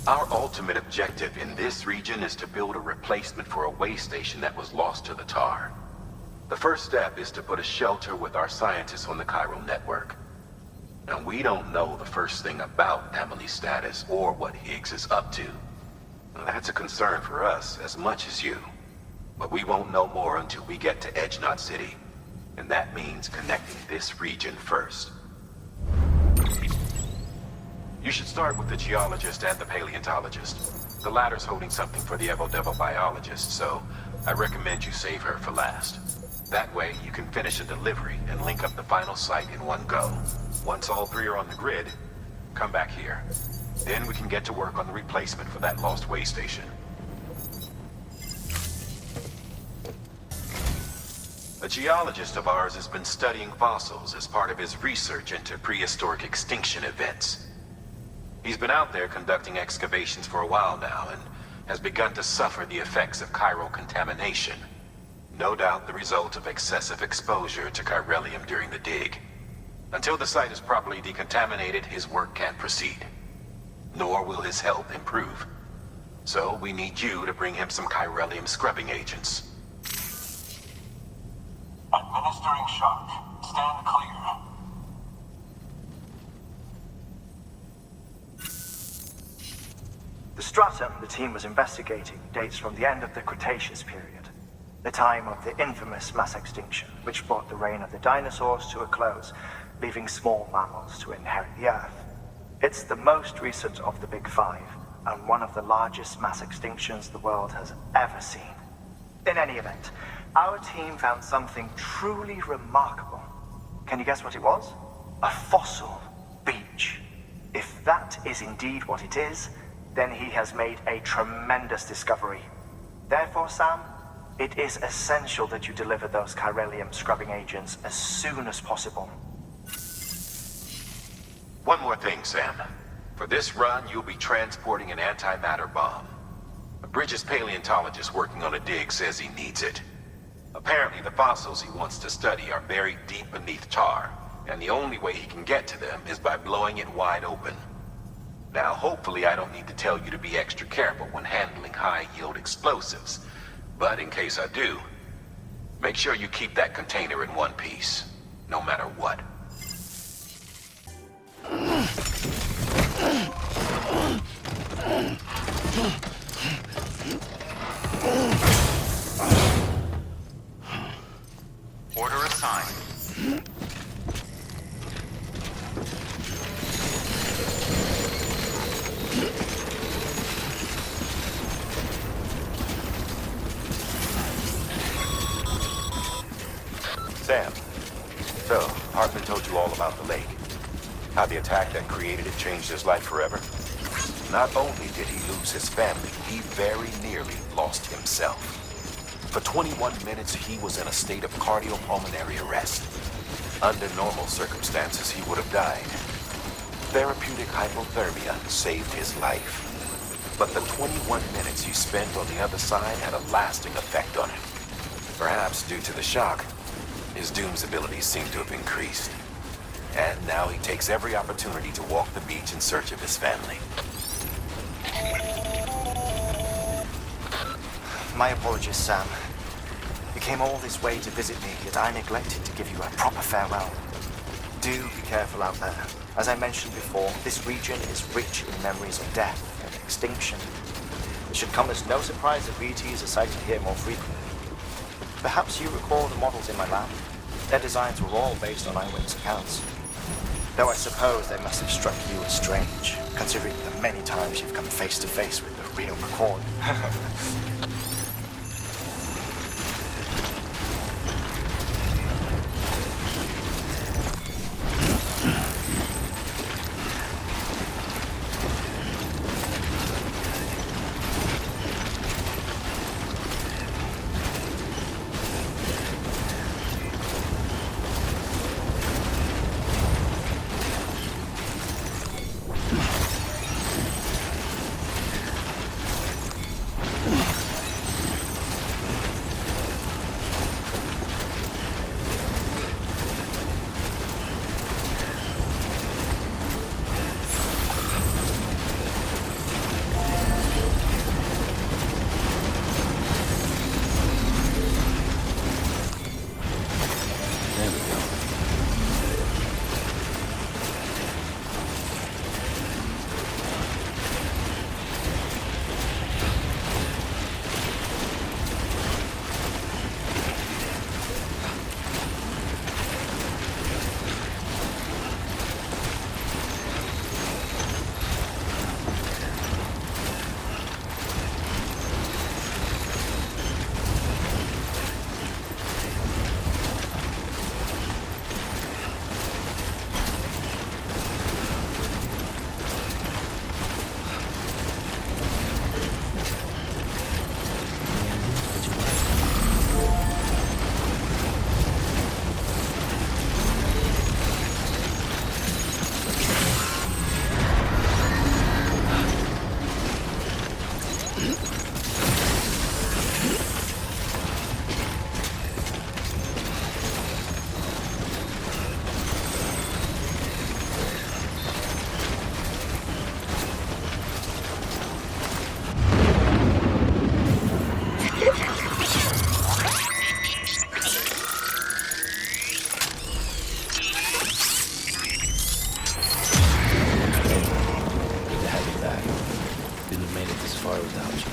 Our ultimate objective in this region is to build a replacement for a way station that was lost to the tar. The first step is to put a shelter with our scientists on the chiral network. Now, we don't know the first thing about Emily's status or what Higgs is up to. That's a concern for us as much as you. But we won't know more until we get to Edge Knot City. And that means connecting this region first. You should start with the geologist and the paleontologist. The latter's holding something for the Evo-Devo biologist, so I recommend you save her for last. That way, you can finish a delivery and link up the final site in one go. Once all three are on the grid, come back here. Then we can get to work on the replacement for that lost way station. A geologist of ours has been studying fossils as part of his research into prehistoric extinction events. He's been out there conducting excavations for a while now and has begun to suffer the effects of chiral contamination. No doubt the result of excessive exposure to chiralium during the dig. Until the site is properly decontaminated, his work can't proceed. Nor will his health improve. So we need you to bring him some chiralium scrubbing agents. Administering shock. Stand clear. The stratum the team was investigating dates from the end of the Cretaceous period, the time of the infamous mass extinction, which brought the reign of the dinosaurs to a close, leaving small mammals to inherit the Earth. It's the most recent of the Big Five, and one of the largest mass extinctions the world has ever seen. In any event, our team found something truly remarkable. Can you guess what it was? A fossil beach. If that is indeed what it is, then he has made a tremendous discovery. Therefore, Sam, it is essential that you deliver those chiralium scrubbing agents as soon as possible. One more thing, Sam. For this run, you'll be transporting an antimatter bomb. A Bridges paleontologist working on a dig says he needs it. Apparently, the fossils he wants to study are buried deep beneath tar, and the only way he can get to them is by blowing it wide open. Now, hopefully I don't need to tell you to be extra careful when handling high-yield explosives. But in case I do, make sure you keep that container in one piece, no matter what. Order assigned. Sam, so, Hartman told you all about the lake. How the attack that created it changed his life forever. Not only did he lose his family, he very nearly lost himself. For 21 minutes, he was in a state of cardiopulmonary arrest. Under normal circumstances, he would have died. Therapeutic hypothermia saved his life. But the 21 minutes he spent on the other side had a lasting effect on him. Perhaps due to the shock, his Doom's abilities seem to have increased. And now he takes every opportunity to walk the beach in search of his family. My apologies, Sam. You came all this way to visit me, yet I neglected to give you a proper farewell. Do be careful out there. As I mentioned before, this region is rich in memories of death and extinction. It should come as no surprise that VTs are sighted here more frequently. Perhaps you recall the models in my lab. Their designs were all based on eyewitness accounts. Though I suppose they must have struck you as strange, considering the many times you've come face to face with the real McCord. Good to have you back. Couldn't have made it this far without you.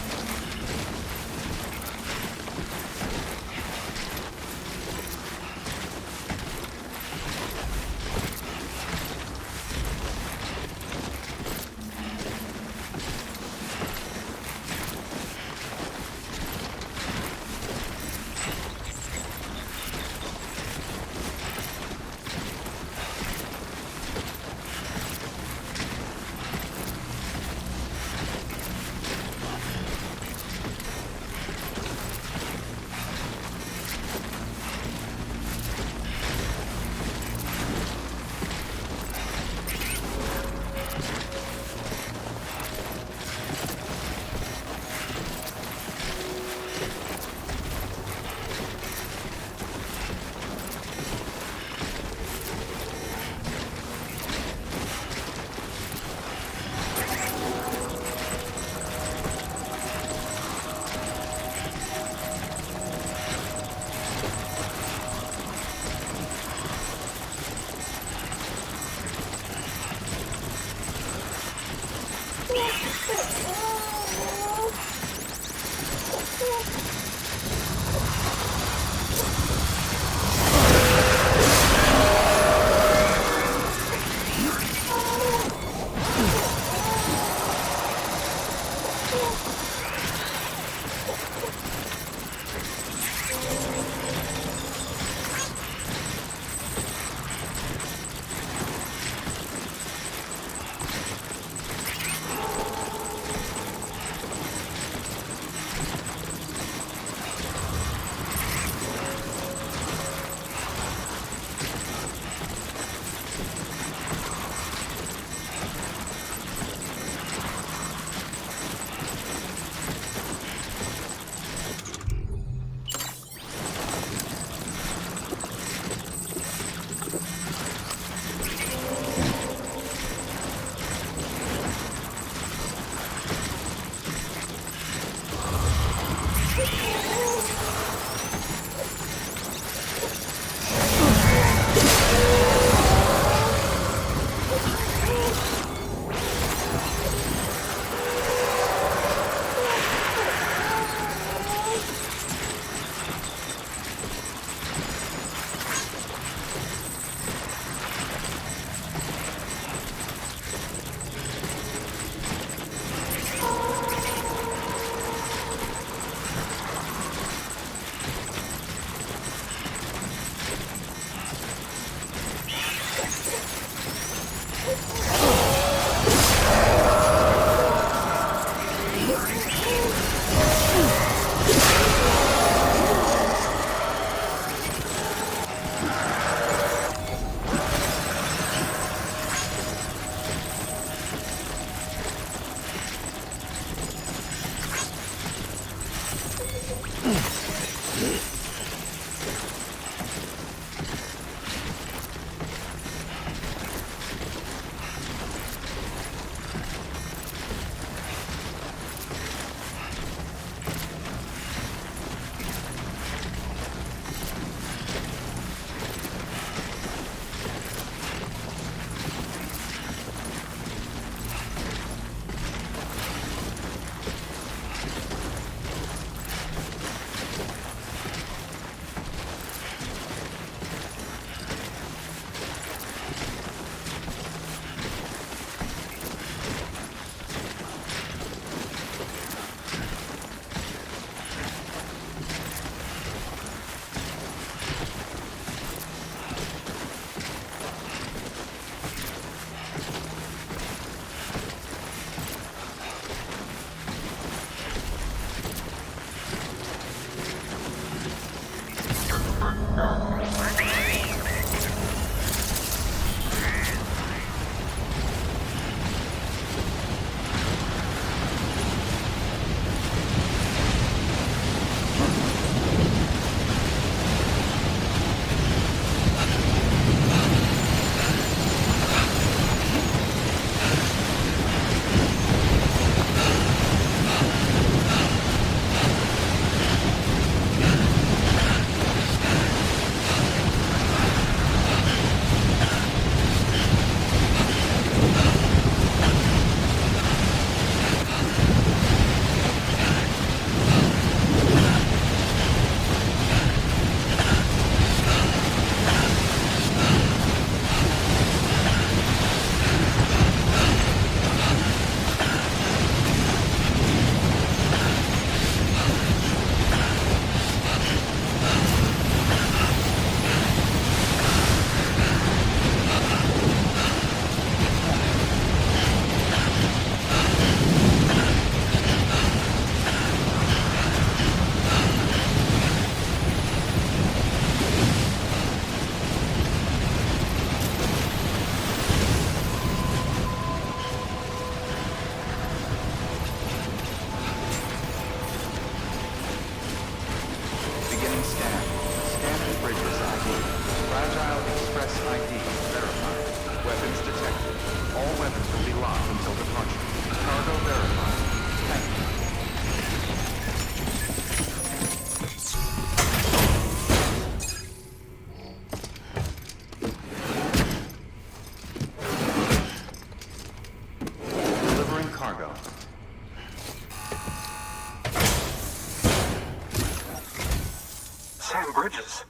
some bridges.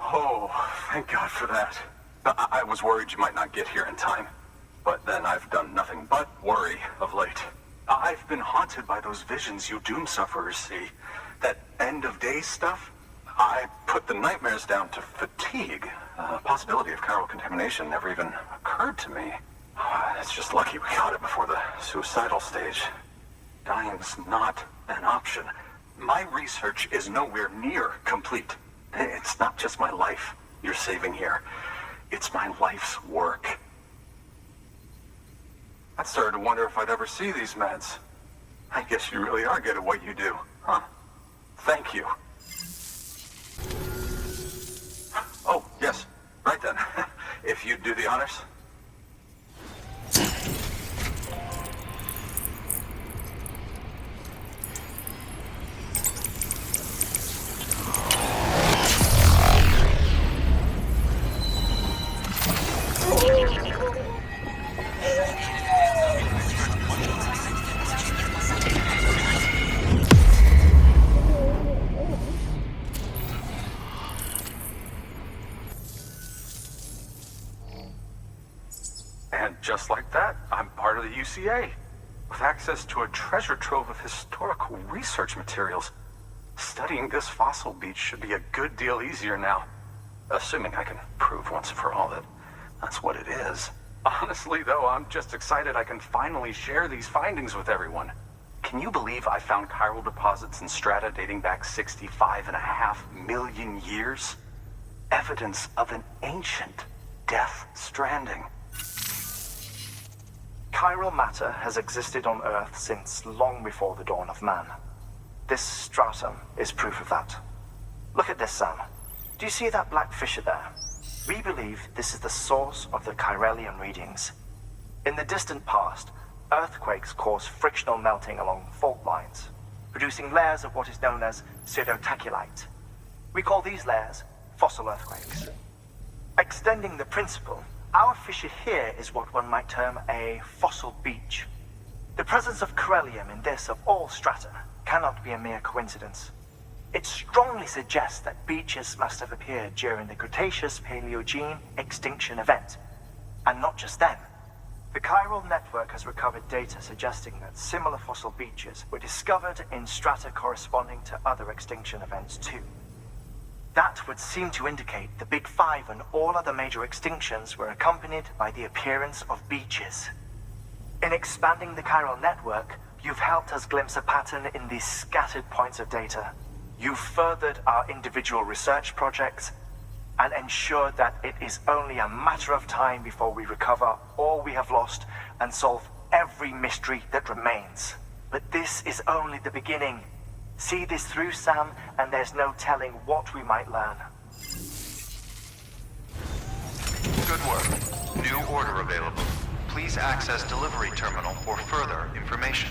Oh, thank God for that. I was worried you might not get here in time. But then I've done nothing but worry of late. I've been haunted by those visions you doom sufferers see. That end of days stuff. I put the nightmares down to fatigue. Possibility of chiral contamination never even occurred to me. It's just lucky we got it before the suicidal stage. Dying's not an option. My research is nowhere near complete. It's not just my life you're saving here. It's my life's work. I started to wonder if I'd ever see these meds. I guess you really are good at what you do, huh? Thank you. Oh, yes. Right then. If you'd do the honors. And just like that, I'm part of the UCA, with access to a treasure trove of historical research materials. Studying this fossil beach should be a good deal easier now, assuming I can prove once and for all that that's what it is. Honestly, though, I'm just excited I can finally share these findings with everyone. Can you believe I found chiral deposits in strata dating back 65.5 million years? Evidence of an ancient death stranding. Chiral matter has existed on Earth since long before the dawn of man. This stratum is proof of that. Look at this, Sam. Do you see that black fissure there? We believe this is the source of the Chiralian readings. In the distant past, earthquakes caused frictional melting along fault lines, producing layers of what is known as pseudotachylite. We call these layers fossil earthquakes. Extending the principle, our fissure here is what one might term a fossil beach. The presence of chiralium in this of all strata cannot be a mere coincidence. It strongly suggests that beaches must have appeared during the Cretaceous-Paleogene extinction event. And not just then. The chiral network has recovered data suggesting that similar fossil beaches were discovered in strata corresponding to other extinction events too. That would seem to indicate the Big Five and all other major extinctions were accompanied by the appearance of beaches. In expanding the chiral network, you've helped us glimpse a pattern in these scattered points of data. You've furthered our individual research projects and ensured that it is only a matter of time before we recover all we have lost and solve every mystery that remains. But this is only the beginning. See this through, Sam, and there's no telling what we might learn. Good work. New order available. Please access delivery terminal for further information.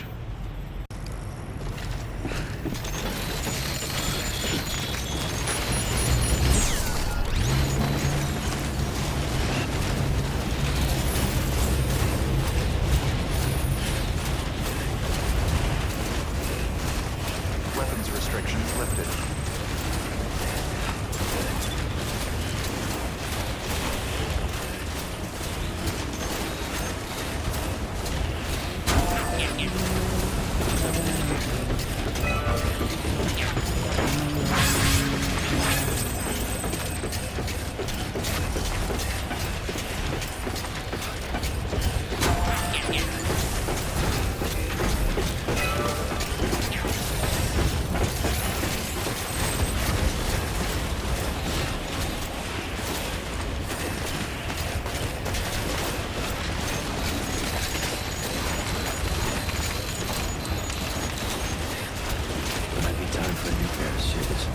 Weapons restrictions lifted. Might be time for a new pair of shoes.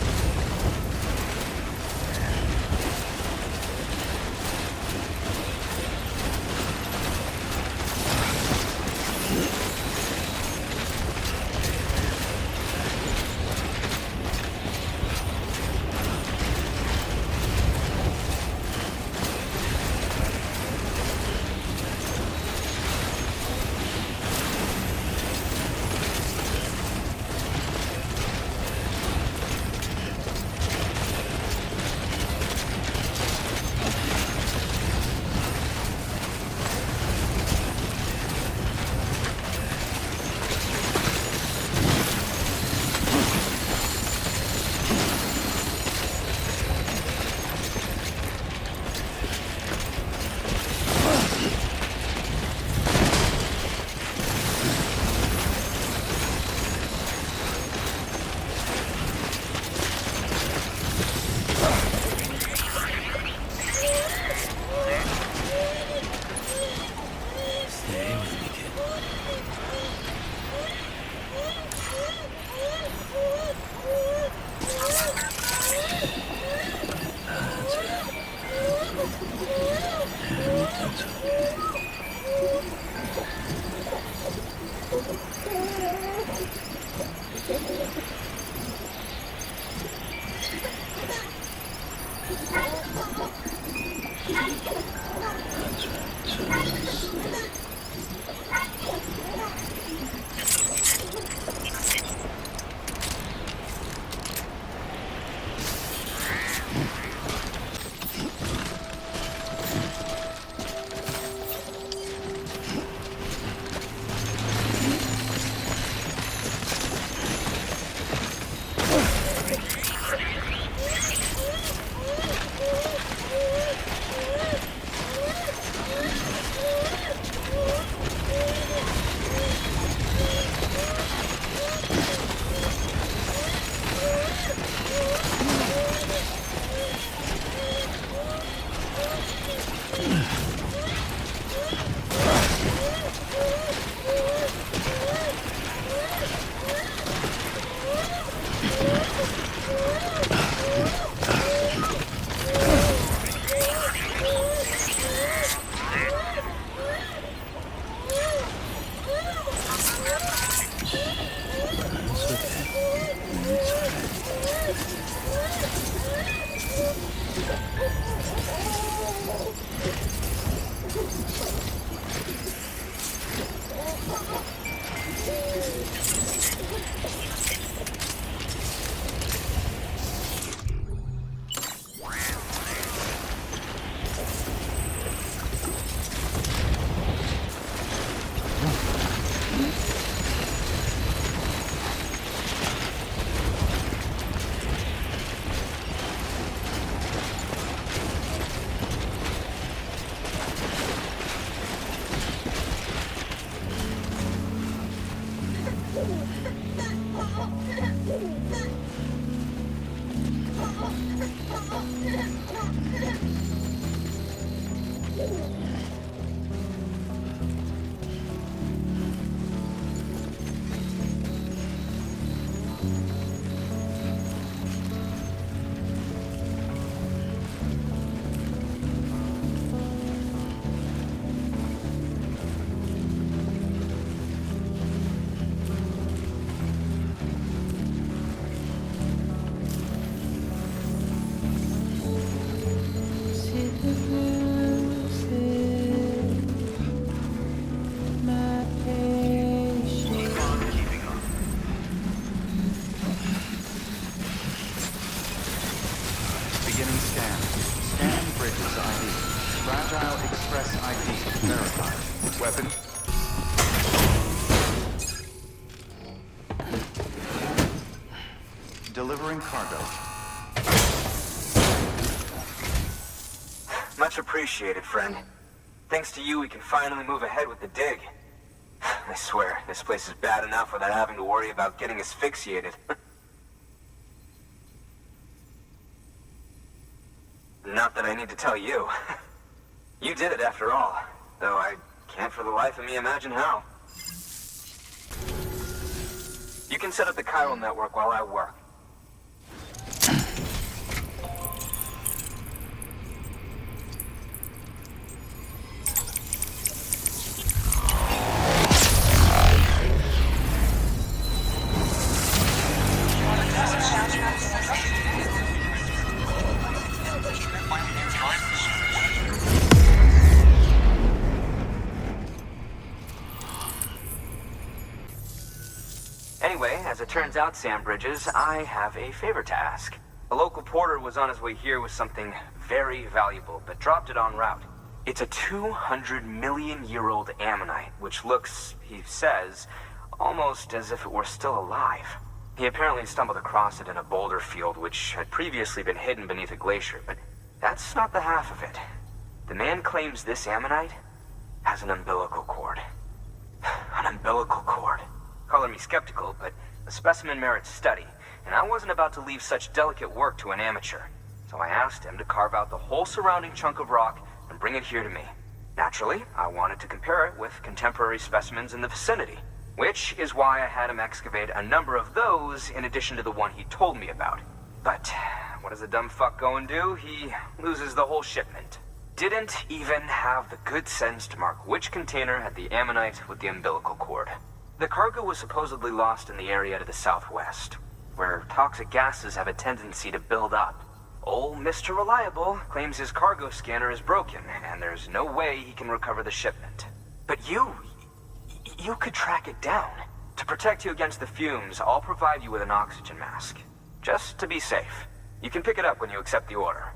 It's okay. It's alright. Beginning scan. Scanning bridges ID. Fragile Express ID. Verified. Weapon. Delivering cargo. Much appreciated, friend. Thanks to you, we can finally move ahead with the dig. I swear, this place is bad enough without having to worry about getting asphyxiated. Not that I need to tell you. You did it after all, though I can't for the life of me imagine how. You can set up the chiral network while I work. Anyway, as it turns out, Sam Bridges, I have a favor to ask. A local porter was on his way here with something very valuable, but dropped it en route. It's a 200-million-year-old ammonite, which looks, he says, almost as if it were still alive. He apparently stumbled across it in a boulder field, which had previously been hidden beneath a glacier, but that's not the half of it. The man claims this ammonite has an umbilical cord. An umbilical cord. Color me skeptical, but the specimen merits study, and I wasn't about to leave such delicate work to an amateur. So I asked him to carve out the whole surrounding chunk of rock and bring it here to me. Naturally, I wanted to compare it with contemporary specimens in the vicinity, which is why I had him excavate a number of those in addition to the one he told me about. But what does the dumb fuck go and do? He loses the whole shipment. Didn't even have the good sense to mark which container had the ammonite with the umbilical cord. The cargo was supposedly lost in the area to the southwest, where toxic gases have a tendency to build up. Old Mr. Reliable claims his cargo scanner is broken, and there's no way he can recover the shipment. But you could track it down. To protect you against the fumes, I'll provide you with an oxygen mask. Just to be safe. You can pick it up when you accept the order.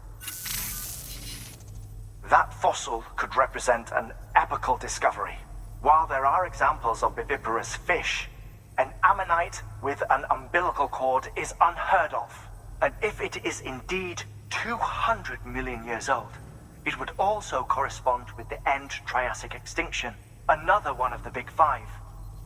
That fossil could represent an epical discovery. While there are examples of viviparous fish, an ammonite with an umbilical cord is unheard of. And if it is indeed 200 million years old, it would also correspond with the end Triassic extinction, another one of the big five.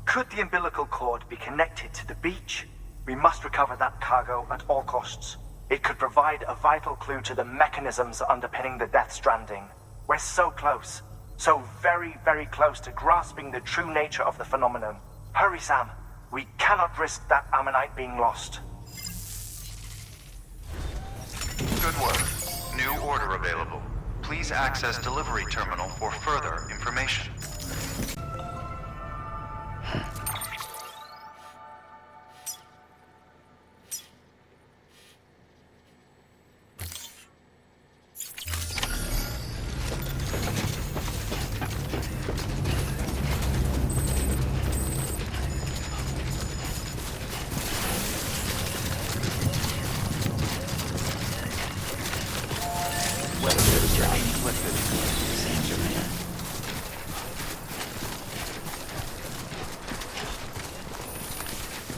Could the umbilical cord be connected to the beach? We must recover that cargo at all costs. It could provide a vital clue to the mechanisms underpinning the Death Stranding. We're so close. So very, very close to grasping the true nature of the phenomenon. Hurry, Sam. We cannot risk that ammonite being lost. Good work. New order available. Please access delivery terminal for further information.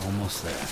Almost there.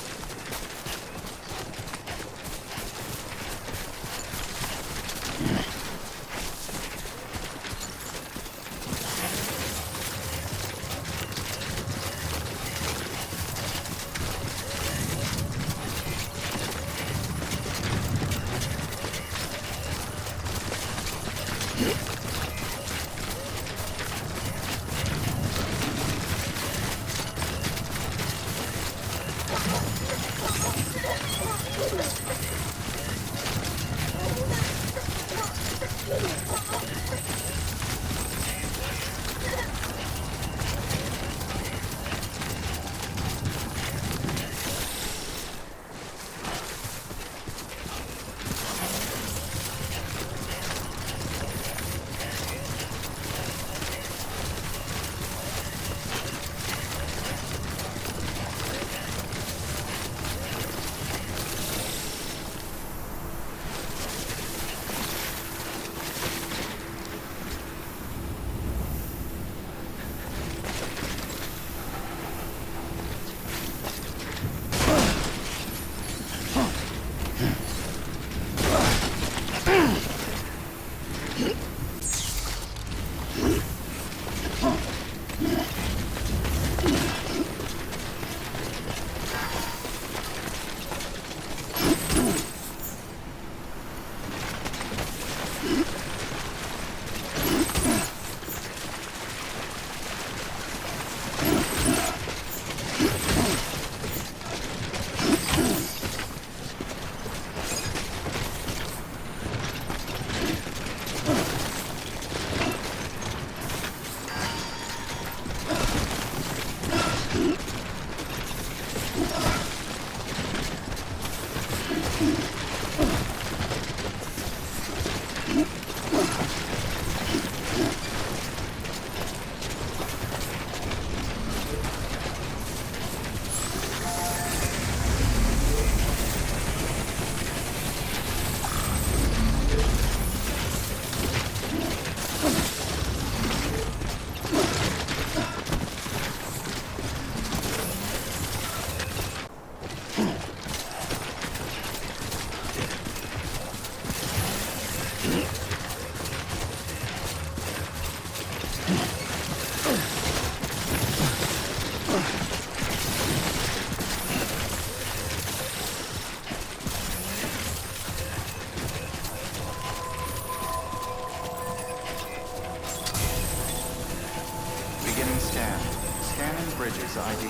Bridges ID.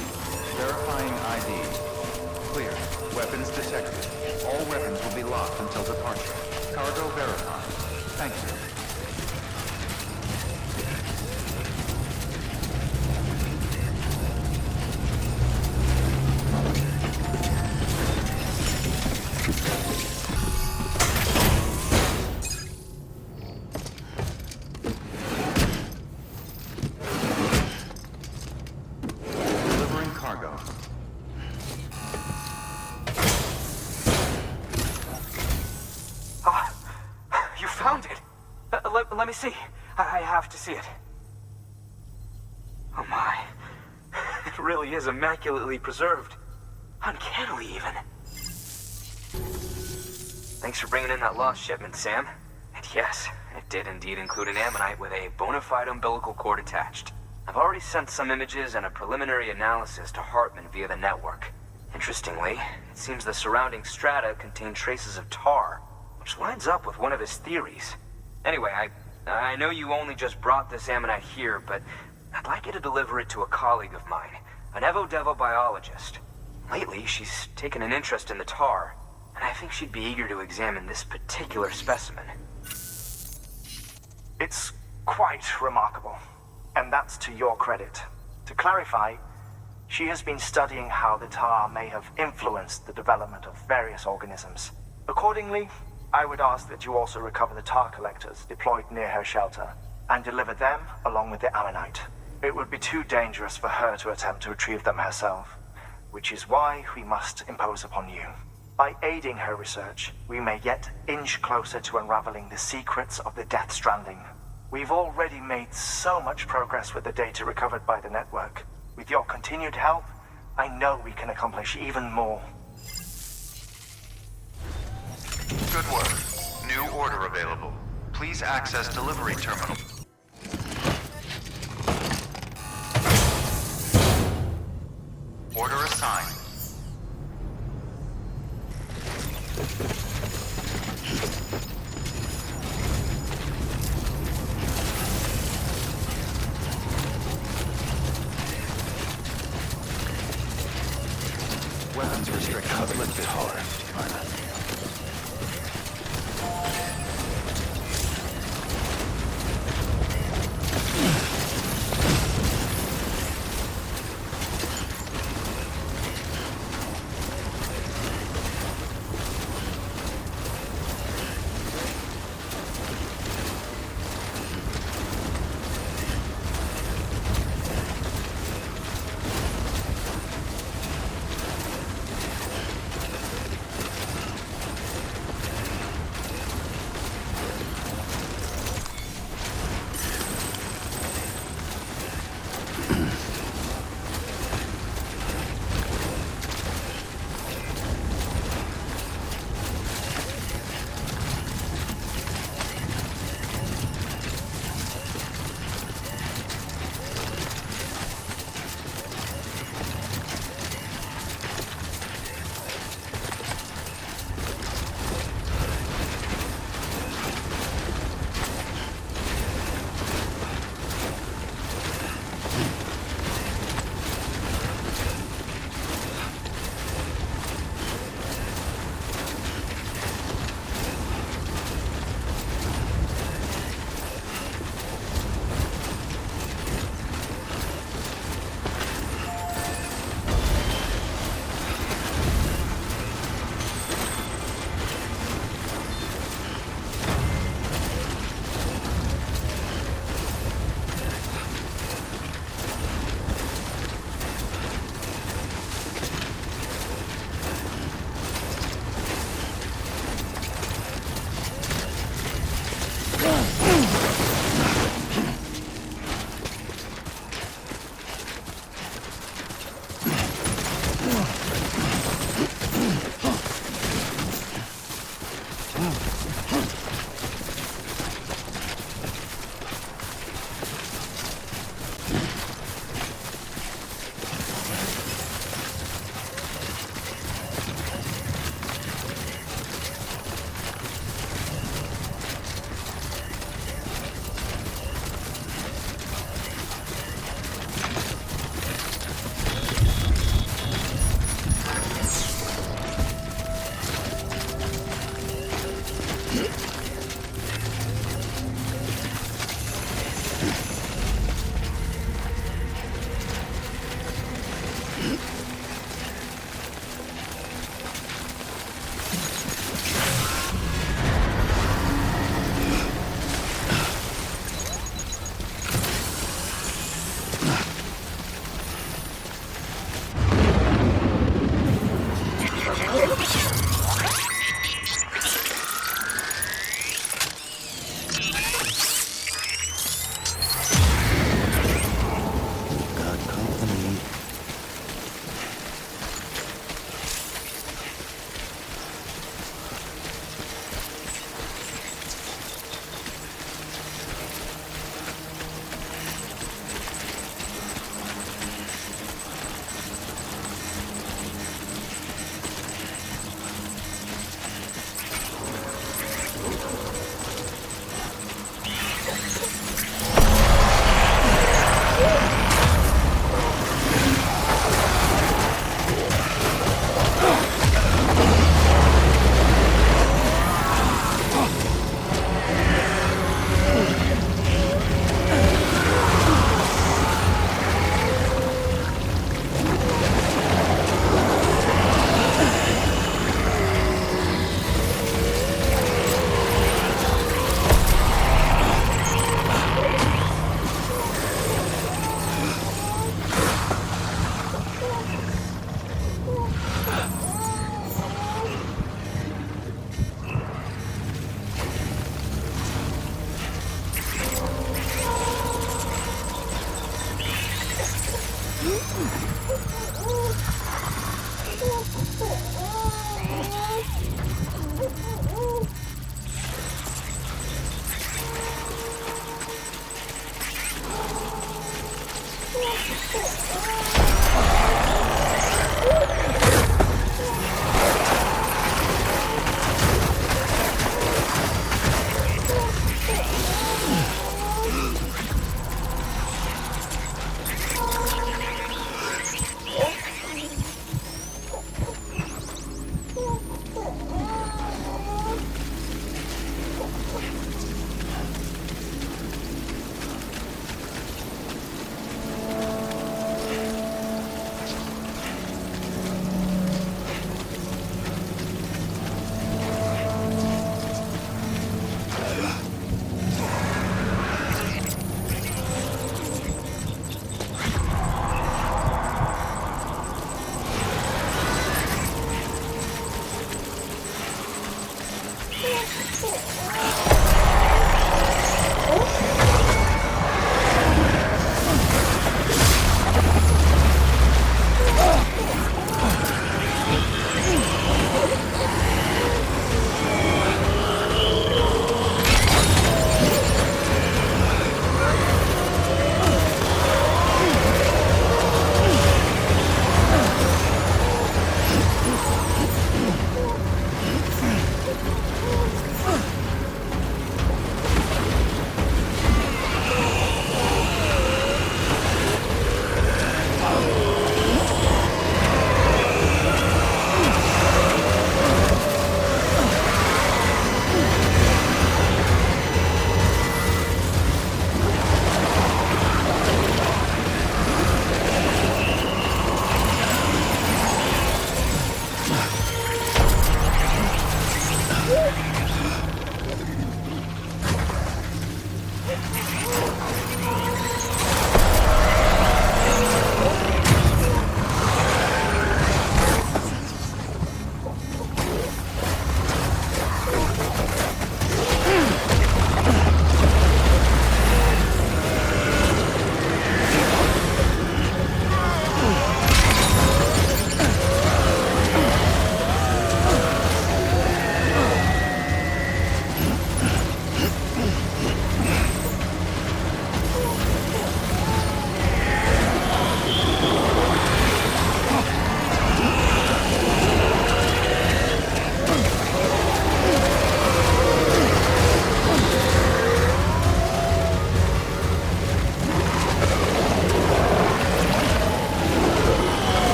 Verifying ID. Clear. Weapons detected. All weapons will be locked until departure. Cargo verified. Thank you. Let me see. I have to see it. Oh my. It really is immaculately preserved. Uncannily, even. Thanks for bringing in that lost shipment, Sam. And yes, it did indeed include an ammonite with a bona fide umbilical cord attached. I've already sent some images and a preliminary analysis to Hartman via the network. Interestingly, it seems the surrounding strata contain traces of tar, which lines up with one of his theories. Anyway, I know you only just brought this ammonite here, but I'd like you to deliver it to a colleague of mine, an Evo Devo biologist. Lately, she's taken an interest in the tar, and I think she'd be eager to examine this particular specimen. It's quite remarkable, and that's to your credit. To clarify, she has been studying how the tar may have influenced the development of various organisms. Accordingly, I would ask that you also recover the tar collectors deployed near her shelter, and deliver them along with the ammonite. It would be too dangerous for her to attempt to retrieve them herself, which is why we must impose upon you. By aiding her research, we may yet inch closer to unraveling the secrets of the Death Stranding. We've already made so much progress with the data recovered by the network. With your continued help, I know we can accomplish even more. Good work. New order available. Please access delivery terminal. Order assigned. Weapons restrictions lifted.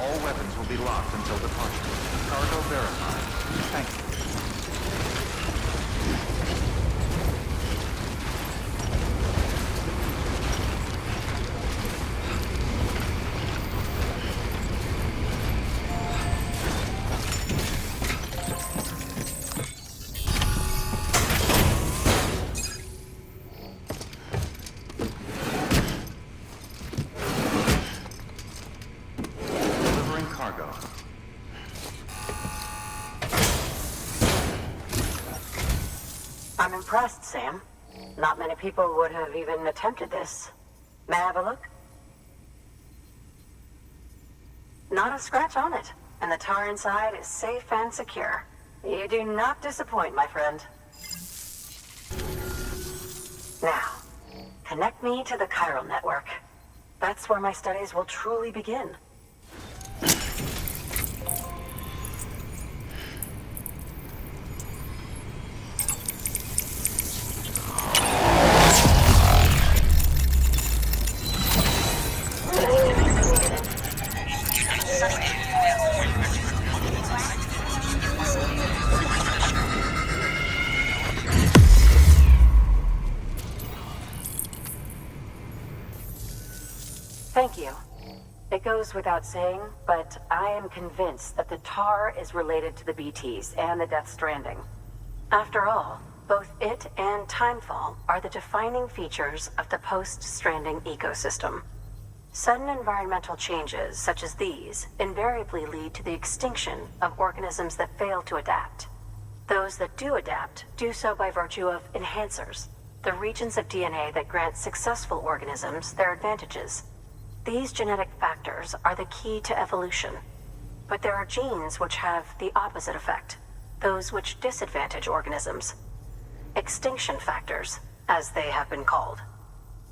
All weapons will be locked until departure. Cargo verified. Thank you. Delivering cargo. I'm impressed, Sam. Not many people would have even attempted this. May I have a look? Not a scratch on it, and the tar inside is safe and secure. You do not disappoint, my friend. Now, connect me to the chiral network. That's where my studies will truly begin. Thank you. It goes without saying, but I am convinced that the tar is related to the BTs and the Death Stranding. After all, both it and Timefall are the defining features of the post-Stranding ecosystem. Sudden environmental changes such as these invariably lead to the extinction of organisms that fail to adapt. Those that do adapt do so by virtue of enhancers, the regions of DNA that grant successful organisms their advantages. These genetic factors are the key to evolution. But there are genes which have the opposite effect, those which disadvantage organisms. Extinction factors, as they have been called.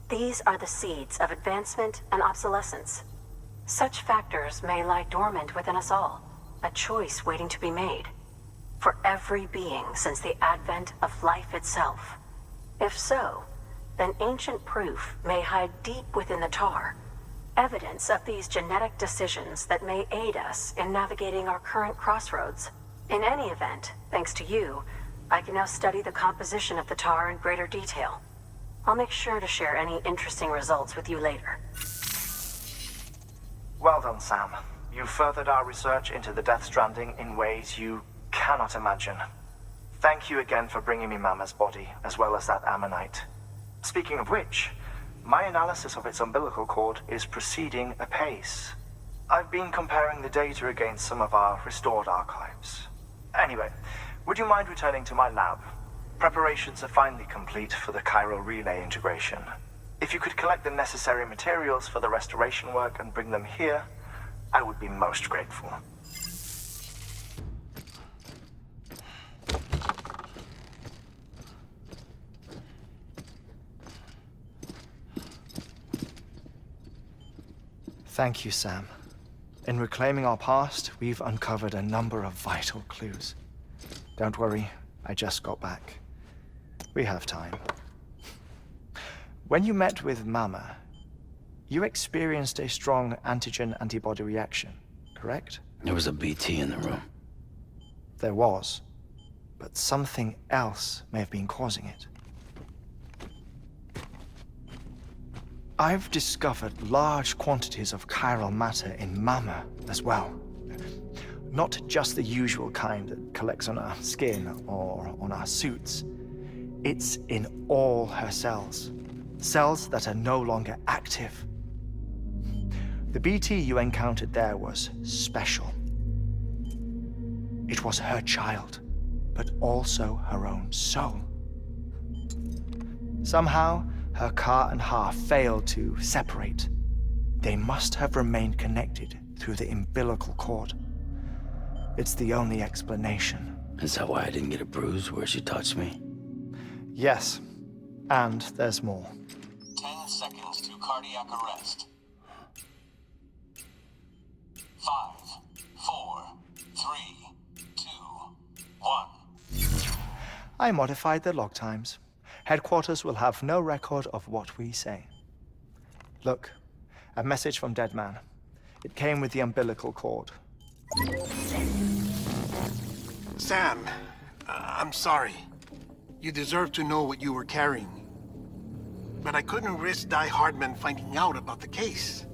These are the seeds of advancement and obsolescence. Such factors may lie dormant within us all, a choice waiting to be made. For every being since the advent of life itself. If so, then ancient proof may hide deep within the tar, evidence of these genetic decisions that may aid us in navigating our current crossroads. In any event, thanks to you, I can now study the composition of the tar in greater detail. I'll make sure to share any interesting results with you later. Well done, Sam. You furthered our research into the Death Stranding in ways you cannot imagine. Thank you again for bringing me Mama's body, as well as that ammonite. Speaking of which, my analysis of its umbilical cord is proceeding apace. I've been comparing the data against some of our restored archives. Anyway, would you mind returning to my lab? Preparations are finally complete for the chiral relay integration. If you could collect the necessary materials for the restoration work and bring them here, I would be most grateful. Thank you, Sam. In reclaiming our past, we've uncovered a number of vital clues. Don't worry, I just got back. We have time. When you met with Mama, you experienced a strong antigen-antibody reaction, correct? There was a BT in the room. There was, but something else may have been causing it. I've discovered large quantities of chiral matter in Mama as well. Not just the usual kind that collects on our skin or on our suits. It's in all her cells. Cells that are no longer active. The BT you encountered there was special. It was her child, but also her own soul. Somehow, her car and half failed to separate. They must have remained connected through the umbilical cord. It's the only explanation. Is that why I didn't get a bruise where she touched me? Yes, and there's more. 10 seconds to cardiac arrest. 5, 4, 3, 2, 1. I modified the log times. Headquarters will have no record of what we say. Look, a message from Deadman. It came with the umbilical cord. Sam, I'm sorry. You deserve to know what you were carrying. But I couldn't risk Di Hardman finding out about the case.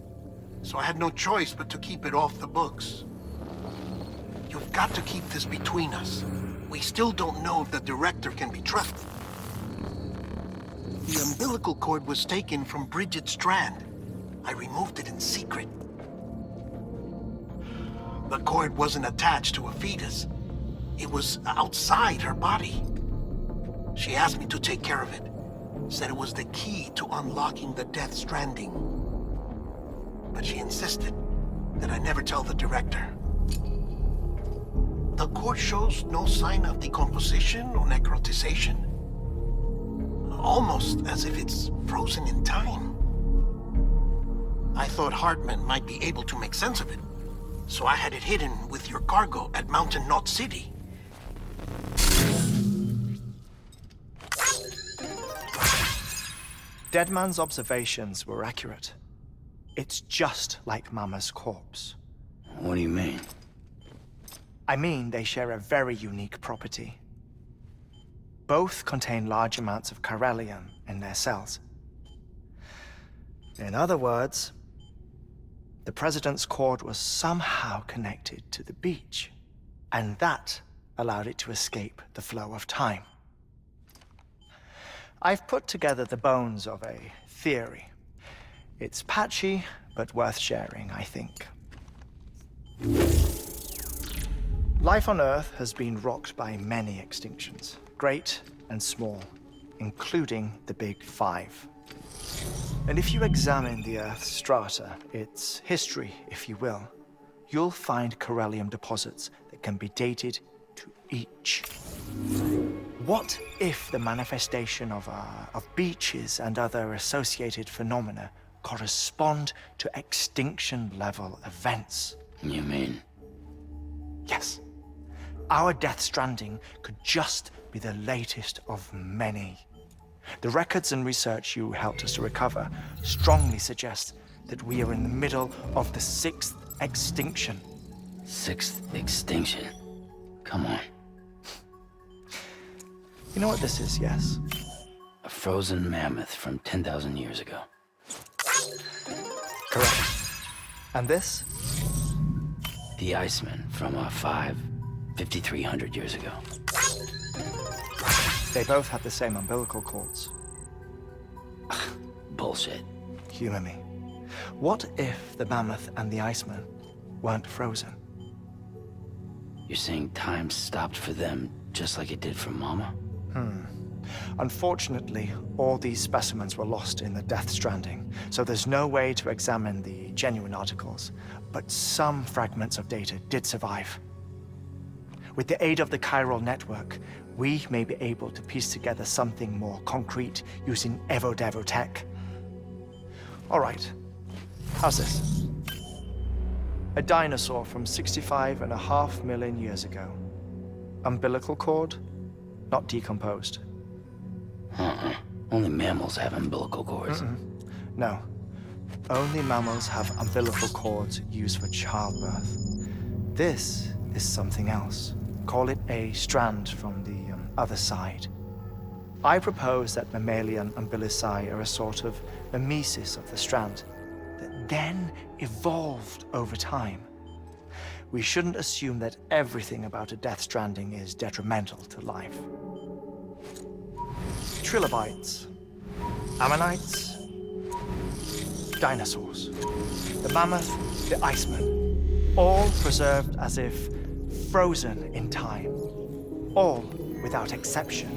So I had no choice but to keep it off the books. You've got to keep this between us. We still don't know if the director can be trusted. The umbilical cord was taken from Bridget Strand. I removed it in secret. The cord wasn't attached to a fetus. It was outside her body. She asked me to take care of it. Said it was the key to unlocking the Death Stranding. But she insisted that I never tell the director. The cord shows no sign of decomposition or necrotization. Almost as if it's frozen in time. I thought Hartman might be able to make sense of it, so I had it hidden with your cargo at Mountain Knot City. Deadman's observations were accurate. It's just like Mama's corpse. What do you mean? I mean, they share a very unique property. Both contain large amounts of chiralium in their cells. In other words, the President's cord was somehow connected to the beach, and that allowed it to escape the flow of time. I've put together the bones of a theory. It's patchy, but worth sharing, I think. Life on Earth has been rocked by many extinctions, great and small, including the Big Five. And if you examine the Earth's strata, its history, if you will, you'll find chiralium deposits that can be dated to each. What if the manifestation of beaches and other associated phenomena correspond to extinction-level events? You mean? Yes. Our Death Stranding could just be the latest of many. The records and research you helped us to recover strongly suggest that we are in the middle of the 6th extinction. 6th extinction? Come on. You know what this is, yes? A frozen mammoth from 10,000 years ago. Correct. And this? The Iceman from 5,300 years ago. They both have the same umbilical cords. Bullshit. Humor me. What if the mammoth and the Iceman weren't frozen? You're saying time stopped for them just like it did for Mama? Unfortunately, all these specimens were lost in the Death Stranding, so there's no way to examine the genuine articles, but some fragments of data did survive. With the aid of the chiral network, we may be able to piece together something more concrete using Evo-Devo tech. All right, how's this? A dinosaur from 65.5 million years ago. Umbilical cord, not decomposed. Only mammals have umbilical cords. No. Only mammals have umbilical cords used for childbirth. This is something else. Call it a strand from the other side. I propose that mammalian umbilici are a sort of mimesis of the strand that then evolved over time. We shouldn't assume that everything about a Death Stranding is detrimental to life. Trilobites, ammonites, dinosaurs, the mammoth, the Iceman, all preserved as if frozen in time, all, without exception,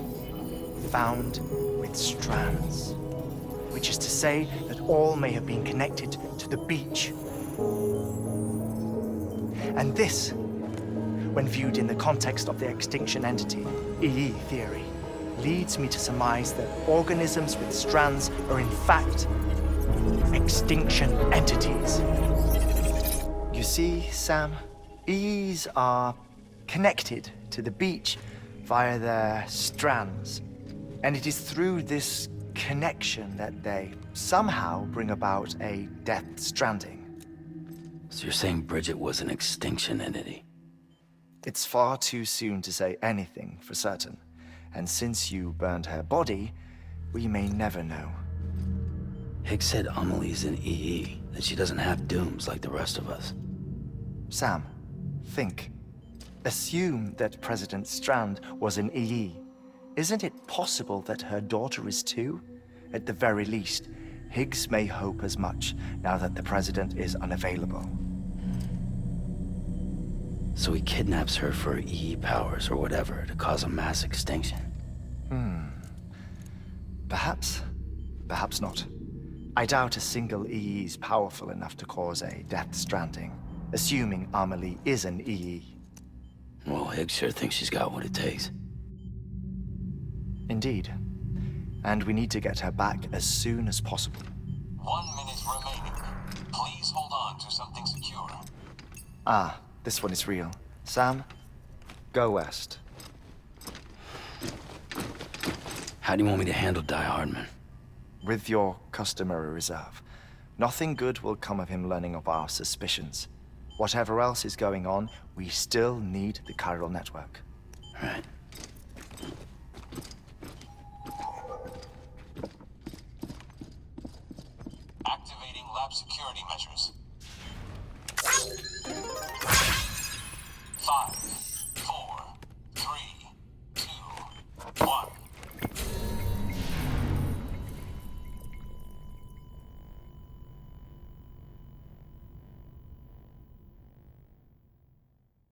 found with strands, which is to say that all may have been connected to the beach. And this, when viewed in the context of the extinction entity, EE theory, leads me to surmise that organisms with strands are in fact extinction entities. You see, Sam, EEs are connected to the beach via their strands. And it is through this connection that they somehow bring about a Death Stranding. So you're saying Bridget was an extinction entity? It's far too soon to say anything for certain. And since you burned her body, we may never know. Higgs said Amelie's an EE, that she doesn't have dooms like the rest of us. Sam, think. Assume that President Strand was an EE. Isn't it possible that her daughter is too? At the very least, Higgs may hope as much now that the President is unavailable. So he kidnaps her for EE powers or whatever to cause a mass extinction. Perhaps. Perhaps not. I doubt a single EE is powerful enough to cause a death stranding, assuming Amelie is an EE. Well, Higgs sure thinks she's got what it takes. Indeed. And we need to get her back as soon as possible. 1 minute remaining. Please hold on to something secure. Ah, this one is real. Sam, go west. How do you want me to handle Die Hardman? With your customary reserve. Nothing good will come of him learning of our suspicions. Whatever else is going on, we still need the chiral network. Right. Activating lab security measures. 5,